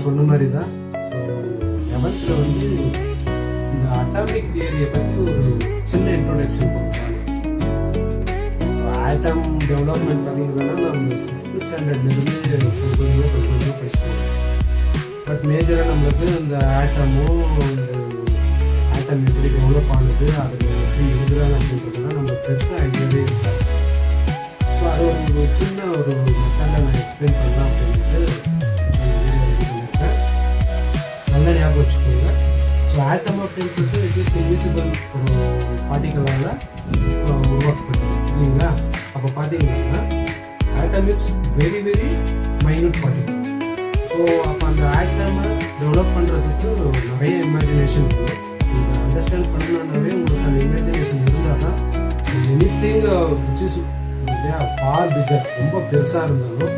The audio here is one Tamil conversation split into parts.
சொன்ன மாதிரி தான். ஸோ 11th வந்து இந்த அட்டாமிக் தியரியை பற்றி ஒரு சின்ன இன்ட்ரோடக்ஷன் கொடுத்தாங்க. ஆட்டம் டெவலப்மெண்ட் பார்த்தீங்கன்னா நம்ம 6th ஸ்டாண்டர்ட்லேருந்து கொஞ்சம் படிச்சுக்கோம். பட் மேஜராக நம்மளுக்கு இந்த ஆட்டமும் ஆட்டம் எப்படி டெவலப் ஆனது, அதில் எப்படி எழுதுறாங்க அப்படின்றதுலாம் நம்ம பெருசாக ஐடியாவே இருக்காது. ஸோ அது ஒரு சின்ன ஒரு மெத்தடை நான் எக்ஸ்பிளைன் பண்ணலாம் அப்படின்ட்டு பண்ணியிருக்கேன். நல்ல ஞாபகம் வச்சுக்கோங்க. ஸோ ஆட்டம் அப்படின்றது இட் இஸ் இன்விசிபிள் ஒரு பார்ட்டிகளால் உருவாக்கப்பட்டது இல்லைங்களா? அப்போ பார்த்தீங்கன்னா atom is very very minute particle. So அப்போ அந்த ஆட்டமை டெவலப் பண்ணுறதுக்கு நிறைய இமேஜினேஷன் இருக்குது. இதை அண்டர்ஸ்டாண்ட் பண்ணணுன்னாவே உங்களுக்கு அந்த இமேஜினேஷன் இருந்தால் தான் anything which is for figure, ரொம்ப பெருசாக இருந்தாலும்,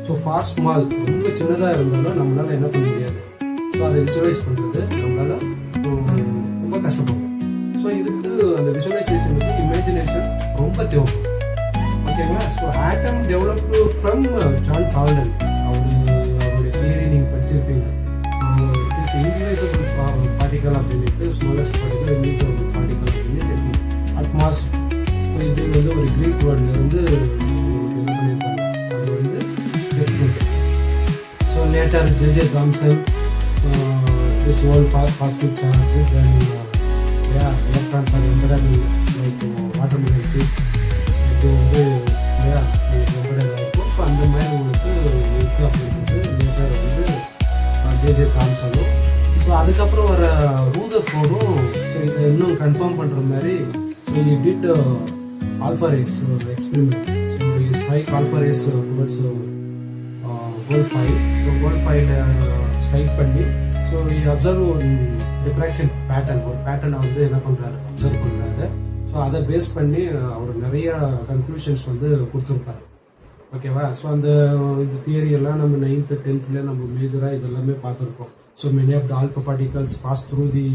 ஸோ ஃபார் ஸ்மால், ரொம்ப சின்னதாக இருந்தாலும் நம்மளால் என்ன பண்ண முடியாது. ஸோ அதை விசுவலைஸ் பண்ணுறது நம்மளால் ரொம்ப கஷ்டப்படும். ஸோ இதுக்கு அந்த விசுவலைசேஷனுக்கு இமேஜினேஷன் ரொம்ப தேவைப்படும். ஓகேங்களா? So atom developed from John Dalton. அவருடைய தியரி நீங்கள் படிச்சிருப்பீங்க. இட்ஸ் இன்டிவைசபிள் பார்ட்டிகல் அப்படின்ட்டு, ஸ்மாலஸ்ட் பார்ட்டிகல் இன்டிவைசபிள் பார்ட்டிகல் அப்படின்னு அட்மாஸ். ஸோ இது வந்து ஒரு கிரீக் வேர்ட்லேருந்து என்ன பண்ணியிருக்காங்க, அது வந்து so later J Thomson this whole positive charge, then electrons are embedded like watermelon seeds. இது வந்து embedded ஆகிருக்கும். ஸோ அந்த மாதிரி உங்களுக்கு இருக்குது அப்படின்றது லேட்டர் வந்து ஜே தாம்சனும். ஸோ அதுக்கப்புறம் வர ரூதர்ஃபோர்டும் ஸோ இதை இன்னும் கன்ஃபார்ம் பண்ணுற மாதிரி so he did alpha rays experiment. So he strike alpha rays towards gold-5. So gold-5 strike பண்ணி ஸோ அப்சர்வ் ஒரு டிஃப்ராக்ஷன் பேட்டர்ன், ஒரு பேட்டர்னை வந்து என்ன பண்ணுறாரு, அப்சர்வ் பண்ணுறாரு. ஸோ அதை பேஸ் பண்ணி அவர் நிறைய கன்க்ளூஷன்ஸ் வந்து கொடுத்துருப்பாரு. ஓகேவா? ஸோ அந்த இந்த தியரி எல்லாம் நம்ம 9th 10th நம்ம மேஜராக இதெல்லாமே பார்த்துருக்கோம். So many of the alpha particles pass through the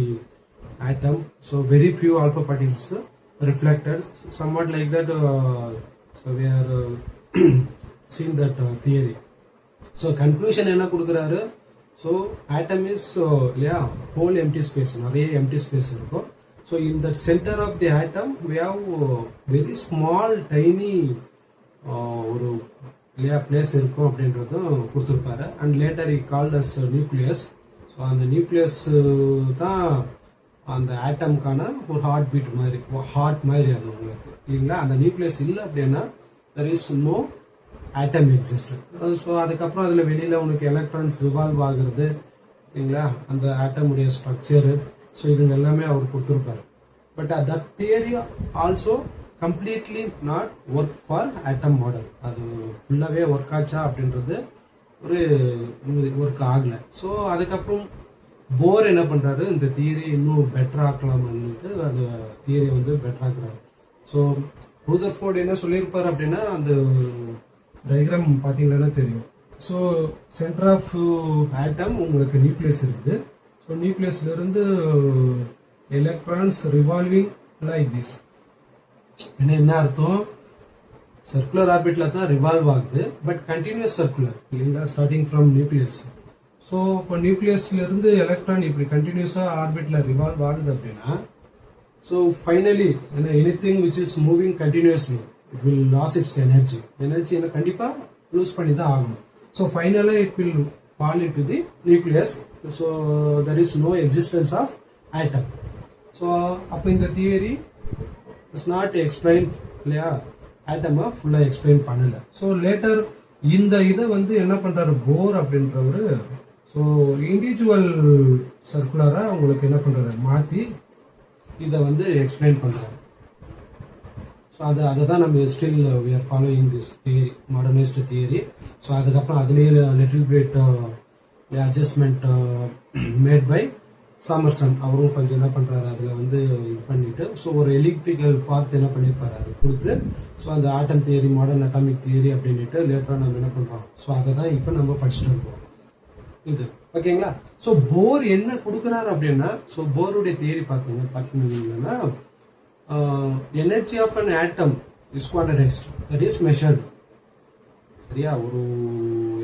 atom. So very few alpha particles reflected, somewhat like that. So we are seeing that theory. So conclusion என்ன கொடுக்குறாரு, so atom is whole empty space, நிறைய empty space இருக்கும். So in the center of the atom we have very small tiny ஒரு place இருக்கும் அப்படின்றதும் கொடுத்துருப்பாரு. And later he called us nucleus. So அந்த nucleus தான் அந்த ஆட்டம்கான ஒரு ஹார்ட் பீட் மாதிரி, ஹார்ட் மாதிரி அது உங்களுக்கு இல்லைங்களா? அந்த நியூக்ளியஸ் இல்லை அப்படின்னா there is no atom exist. So அதுக்கப்புறம் அதில் வெளியில் உனக்கு எலக்ட்ரான்ஸ் ரிவால்வ் ஆகுறது இல்லைங்களா, அந்த ஆட்டமுடைய ஸ்ட்ரக்சரு. ஸோ இதுங்க எல்லாமே அவர் கொடுத்துருப்பாரு. But that theory also completely not work for atom model. அது ஃபுல்லாகவே ஒர்க் ஆச்சா அப்படின்றது ஒரு ஒர்க் ஆகலை. ஸோ அதுக்கப்புறம் போர் என்ன பண்ணுறாரு, இந்த தியரி இன்னும் பெட்டர் ஆக்கலாம்னுட்டு அந்த தியரி வந்து பெட்டர் ஆக்குறாரு. ஸோ ரூதர்ஃபோர்ட் என்ன சொல்லியிருப்பார் அப்படின்னா, அந்த டயக்ராம் பார்த்தீங்கன்னா தெரியும். ஸோ சென்டர் ஆஃப் ஆட்டம் உங்களுக்கு நியூக்ளியஸ் இருக்குது. ஸோ நியூக்ளியஸ்லேருந்து எலக்ட்ரான்ஸ் ரிவால்விங் லைக் திஸ். என்ன அர்த்தம், சர்க்குலர் ஆர்பிட்டில் தான் ரிவால்வ் ஆகுது, பட் கண்டினியூஸ் சர்க்குலர் இல்லைங்களா, ஸ்டார்டிங் ஃப்ரம் நியூக்ளியஸ். ஸோ இப்போ நியூக்ளியஸ்லேருந்து எலக்ட்ரான் இப்படி கண்டினியூஸாக ஆர்பிட்டில் ரிவால்வ் ஆகுது அப்படின்னா, so finally anything which is moving continuously it will lose its energy. என்ன கண்டிப்பாக லூஸ் பண்ணி தான் ஆகணும். ஸோ ஃபைனலாக it will fall into the nucleus. So there is no existence of atom. So அப்போ இந்த தியரி இஸ் நாட் எக்ஸ்பிளைன் இல்லையா, ஆட்டமை ஃபுல்லாக எக்ஸ்பிளைன் பண்ணலை. ஸோ லேட்டர் இந்த இதை வந்து என்ன பண்ணுறாரு போர் அப்படின்றவர், ஸோ இண்டிவிஜுவல் சர்க்குலராக உங்களுக்கு என்ன பண்ணுறாரு மாற்றி இதை வந்து எக்ஸ்பிளைன் பண்ணுறாரு. ஸோ அதை தான் நம்ம still we are following this theory, modernised theory. So அதுக்கப்புறம் அதுலேயே little bit adjustment made by Sommerfeld. அவரும் கொஞ்சம் என்ன பண்ணுறாரு அதில் வந்து இது பண்ணிட்டு, ஸோ ஒரு எலக்ட்ரிக்கல் பார்த்து என்ன பண்ணியிருப்பாரு அது கொடுத்து, ஸோ அந்த ஆட்டம் தியரி, மாடர்ன் அட்டாமிக் தியரி அப்படின்ட்டு லேட்டராக நம்ம என்ன பண்ணுறோம். ஸோ அதை தான் இப்போ நம்ம படிச்சுட்டு இருக்கோம் இது. ஓகேங்களா? ஸோ போர் என்ன கொடுக்குறாரு அப்படின்னா, ஸோ போருடைய தியரி பார்த்தீங்கன்னா energy of an atom is quantized, that is measured. சரியா? ஒரு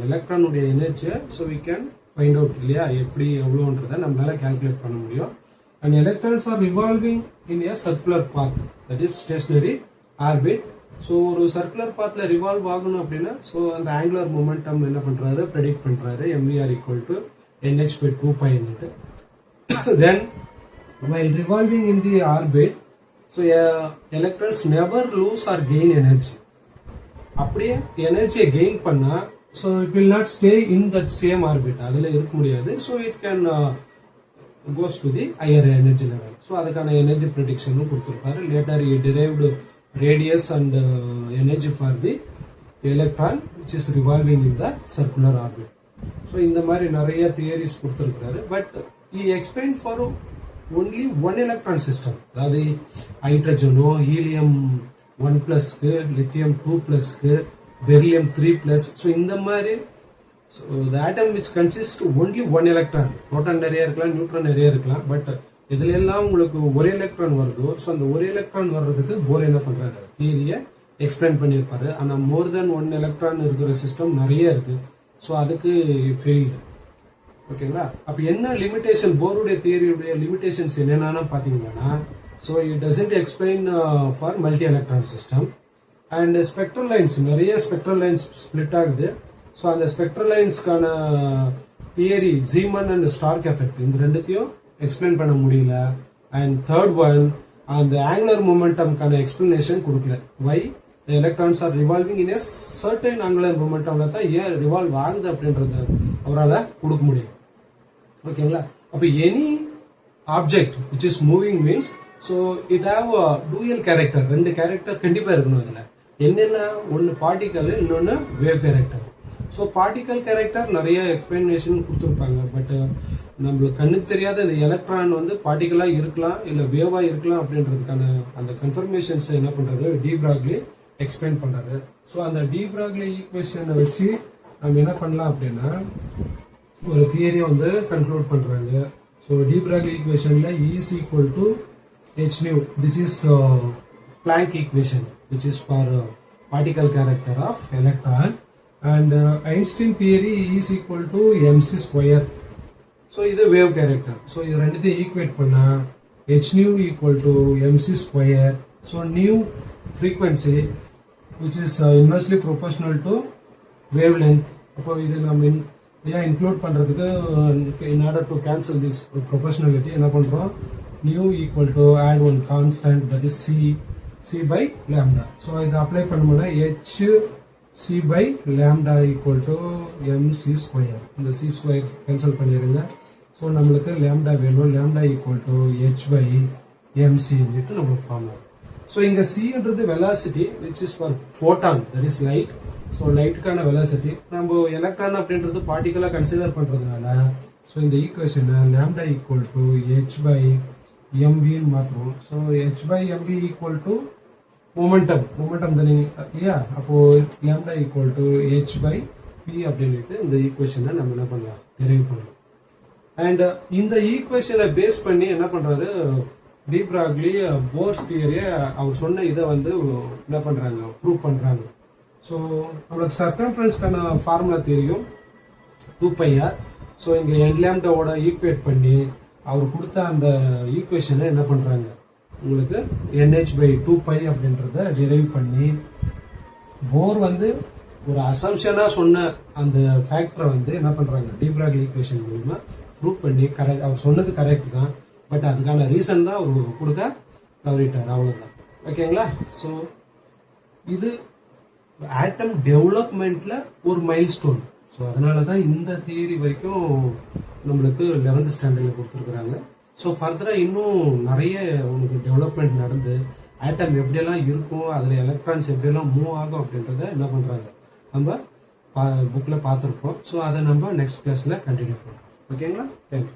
எலக்ட்ரானுடைய எனர்ஜியை so we can find out இல்லையா, எப்படி எவ்வளோன்றதை நம்மளால கால்குலேட் பண்ண முடியும். And electrons are revolving in a circular path, that is stationary orbit. So ஒரு சர்க்குலர் பாத்தில் ரிவால்வ் ஆகணும் அப்படின்னா ஸோ அந்த ஆங்குலர் மொமெண்டம் என்ன பண்ணுறாரு, ப்ரெடிக்ட் பண்ணுறாரு, mvr equal to nh/2π. Then while revolving in the orbit, so electrons never lose or gain energy. அப்படியே எனர்ஜியை கெயின் பண்ணா so it will not stay in that same orbit, அதில் இருக்க முடியாது. So it can goes to the higher energy level. So அதுக்கான எனர்ஜி ப்ரெடிக்ஷனும் கொடுத்துருப்பாரு. Later E derived radius and energy for the electron which is revolving in the circular orbit. So இந்த மாதிரி நிறைய தியரிஸ் கொடுத்துருக்காரு. But he explained for only one electron system, அதாவது ஹைட்ரஜனோ ஹீலியம் 1+க்கு, லித்தியம் 2+க்கு, பெரிலியம் 3+. ஸோ இந்த மாதிரி the atom which consists only one electron, proton நிறைய இருக்கலாம், நியூட்ரான் நிறைய இருக்கலாம், பட் இதுல எல்லாம் உங்களுக்கு ஒரே எலக்ட்ரான் வருதோ ஸோ அந்த ஒரே எலக்ட்ரான் வர்றதுக்கு போர் என்ன பண்றாரு, தியரியை எக்ஸ்பிளைன் பண்ணியிருப்பாரு. ஆனால் மோர் தென் ஒன் எலக்ட்ரான் இருக்கிற சிஸ்டம் நிறைய இருக்கு. ஸோ அதுக்கு ஃபெயில்டு. ஓகேங்களா? அப்போ என்ன லிமிடேஷன், போருடைய தியரியுடைய லிமிடேஷன்ஸ் என்னென்னா பார்த்தீங்கன்னா so it doesn't explain for multi electron system. And spectral lines, நிறைய ஸ்பெக்ட்ரல் லைன்ஸ் ஸ்பிளிட் ஆகுது. ஸோ அந்த ஸ்பெக்ட்ரல் லைன்ஸ்க்கான theory Zeeman and Stark effect, இந்த ரெண்டுத்தையும் எக்ஸ்பிளைன் பண்ண முடியல. அண்ட் தேர்ட் ஒன், அந்த ஆங்குலர் மொமெண்டம்கான எக்ஸ்பிளனேஷன் கொடுக்கல. Why the electrons are revolving in a certain angular momentum தான் ஏன் ரிவால்வ் ஆகுது அப்படின்றத அவரால் கொடுக்க முடியும். ஓகேங்களா? அப்போ any object which is moving means so it have dual character, ரெண்டு கேரக்டர் கண்டிப்பாக இருக்கணும். அதில் என்னென்ன, ஒன்று பார்ட்டிக்கல், இன்னொன்று wave character. So particle character நிறைய எக்ஸ்பிளனேஷன் கொடுத்துருப்பாங்க. பட் நம்மளுக்கு கண்ணுக்கு தெரியாத இந்த எலக்ட்ரான் வந்து பார்ட்டிக்கலாக இருக்கலாம் இல்லை வேவாக இருக்கலாம் அப்படின்றதுக்கான அந்த கன்ஃபர்மேஷன்ஸ் என்ன பண்ணுறது, டி பிராக்லி எக்ஸ்பிளைன் பண்ணுறாரு. ஸோ அந்த டி பிராக்லி ஈக்குவேஷனை வச்சு நம்ம என்ன பண்ணலாம் அப்படின்னா ஒரு தியரியை வந்து கன்க்ளூட் பண்ணுறாங்க. ஸோ டி பிராக்லி ஈக்குவேஷனில் E is equal to h nu. This is Planck equation which is for particle character of electron. And Einstein theory is equal to mc square. So இது wave character. So இது ரெண்டுத்தையும் ஈக்குவேட் பண்ணா h nu equal to mc square. So nu frequency which is inversely proportional to wavelength. அப்போ இது நம்ம இன்க்ளூட் பண்றதுக்கு in order to cancel this proportionality என்ன பண்றோம், nu equal to add one constant that is c by lambda. So இது அப்ளை பண்ணோம்னா h c by lambda equal to mc square. இந்த c square கேன்சல் பண்ணிடுங்க. ஸோ நம்மளுக்கு lambda வேணும், lambda equal to h by mc ன்ட்டு நம்மளுக்கு ஃபார்முலா. ஸோ இங்கே cன்றது velocity which is for photon, that is light. So லைட்டுக்கான வெலாசிட்டி. நம்ம எலக்ட்ரான் அப்படின்றது பார்ட்டிக்கலாக கன்சிடர் பண்ணுறதுனால ஸோ இந்த ஈக்குவேஷனை lambda equal to h by mvன்னு மாற்றுவோம். So h by mv equal to momentum தானே இல்லையா? அப்போ lambda equal to h by p அப்படின்ட்டு இந்த ஈக்குவேஷனை நம்ம என்ன பண்ணலாம், டெரைவ் பண்ணலாம். அண்ட் இந்த ஈக்குவேஷனை பேஸ் பண்ணி என்ன பண்றாரு டி பிராக்லி, போர்ஸ் தியரியை அவர் சொன்ன இதை வந்து என்ன பண்றாங்க, ப்ரூவ் பண்றாங்க. ஸோ நம்மளுக்கு சர்க்கம்ஃபரன்ஸ்க்கான ஃபார்முலா தெரியும் 2πr. ஸோ இங்கே n லாம்டாவோட ஈக்குவேட் பண்ணி அவர் கொடுத்த அந்த ஈக்குவேஷனை என்ன பண்றாங்க, உங்களுக்கு nh/2π அப்படின்றத டிரைவ் பண்ணி போர் வந்து ஒரு அசம்ஷனா சொன்ன அந்த ஃபேக்டரை வந்து என்ன பண்றாங்க, டி பிராக்லி ஈக்குவேஷன் மூலமா ப்ரூவ் பண்ணி கரெக்ட், அவர் சொன்னது கரெக்ட் தான், பட் அதுக்கான ரீசன் தான் அவர் கொடுக்க தவறிட்டார், அவ்வளோதான். ஓகேங்களா? ஸோ இது ஆட்டம் டெவலப்மெண்ட்ல ஒரு மைல் ஸ்டோன். ஸோ அதனால தான் இந்த தியரி வரைக்கும் நம்மளுக்கு 11th ஸ்டாண்டர்டில் கொடுத்துருக்குறாங்க. ஸோ ஃபர்தராக இன்னும் நிறைய உனக்கு டெவலப்மெண்ட் நடந்து ஆட்டம் எப்படியெல்லாம் இருக்கும், அதில் எலக்ட்ரான்ஸ் எப்படியெல்லாம் மூவ் ஆகும் அப்படின்றத என்ன பண்ணுறாங்க நம்ம புக்கில் பார்த்துருப்போம். ஸோ அதை நம்ம நெக்ஸ்ட் கிளாஸில் கண்டினியூ பண்ணுறோம். ஓகேங்களா? தேங்க்யூ.